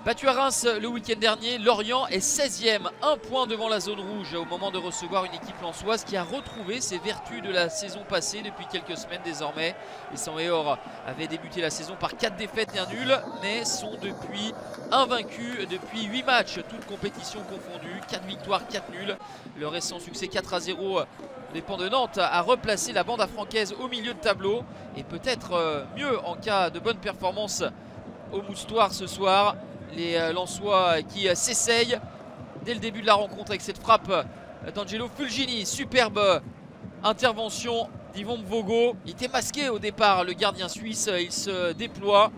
Battu à Reims le week-end dernier, Lorient est 16e, un point devant la zone rouge au moment de recevoir une équipe lensoise qui a retrouvé ses vertus de la saison passée depuis quelques semaines désormais. Les 100 et or avaient débuté la saison par 4 défaites et un nul, mais sont depuis invaincus depuis 8 matchs, toutes compétitions confondues, 4 victoires, 4 nuls. Le récent succès 4-0 dépend de Nantes a replacé la bande à Francaise au milieu de tableau et peut-être mieux en cas de bonne performance au Moustoir ce soir. Les Lensois qui s'essayent dès le début de la rencontre avec cette frappe d'Angelo Fulgini. Superbe intervention d'Yvon Mvogo. Il était masqué au départ, le gardien suisse. Il se déploie.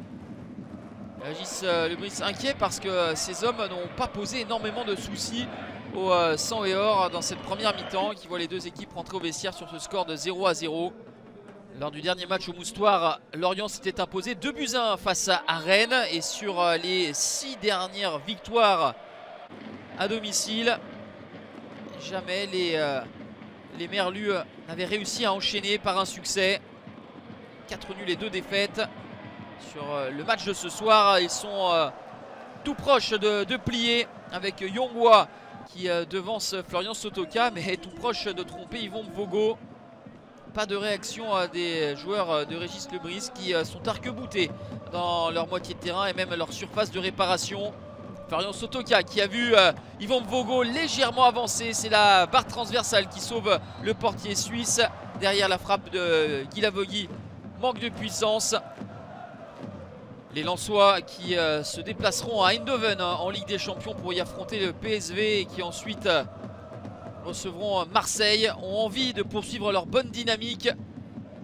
Régis Lebris inquiet parce que ces hommes n'ont pas posé énormément de soucis au 100 et or dans cette première mi-temps, qui voit les deux équipes rentrer au vestiaire sur ce score de 0-0. Lors du dernier match au Moustoir, Lorient s'était imposé 2-1 face à Rennes. Et sur les 6 dernières victoires à domicile, jamais les Merlus n'avaient réussi à enchaîner par un succès. 4 nuls et 2 défaites. Sur le match de ce soir, ils sont tout proches de plier avec Yongwa qui devance Florian Sotoka, mais tout proche de tromper Yvon Mvogo. Pas de réaction des joueurs de Régis Lebris qui sont arc-boutés dans leur moitié de terrain et même leur surface de réparation. Florian Sotoka qui a vu Yvon Mvogo légèrement avancer. C'est la barre transversale qui sauve le portier suisse. Derrière la frappe de Guy Lavogui, manque de puissance. Les Lensois qui se déplaceront à Eindhoven en Ligue des Champions pour y affronter le PSV et qui ensuite recevront Marseille, ont envie de poursuivre leur bonne dynamique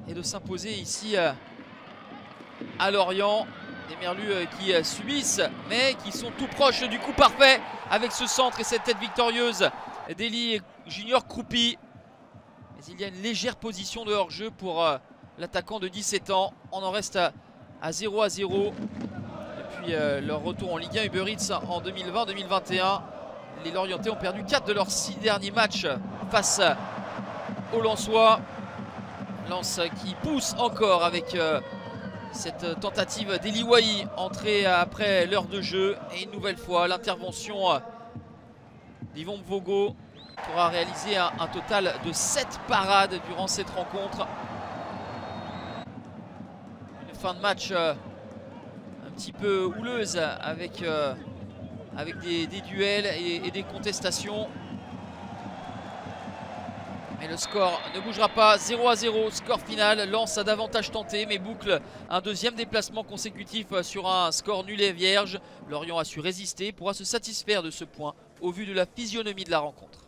et de s'imposer ici à Lorient. Des Merlus qui subissent mais qui sont tout proches du coup parfait avec ce centre et cette tête victorieuse d'Eli Junior Croupi. Mais il y a une légère position de hors-jeu pour l'attaquant de 17 ans. On en reste à 0-0 depuis leur retour en Ligue 1 Uber Eats en 2020-2021. Les Lorientais ont perdu 4 de leurs 6 derniers matchs face aux Lensois. Lens qui pousse encore avec cette tentative d'Eli Wahi entrée après l'heure de jeu. Et une nouvelle fois l'intervention d'Yvon Mvogo qui aura réalisé un total de 7 parades durant cette rencontre. Une fin de match un petit peu houleuse avec des duels et des contestations. Mais le score ne bougera pas. 0-0, score final. Lens a davantage tenté mais boucle un deuxième déplacement consécutif sur un score nul et vierge. Lorient a su résister et pourra se satisfaire de ce point au vu de la physionomie de la rencontre.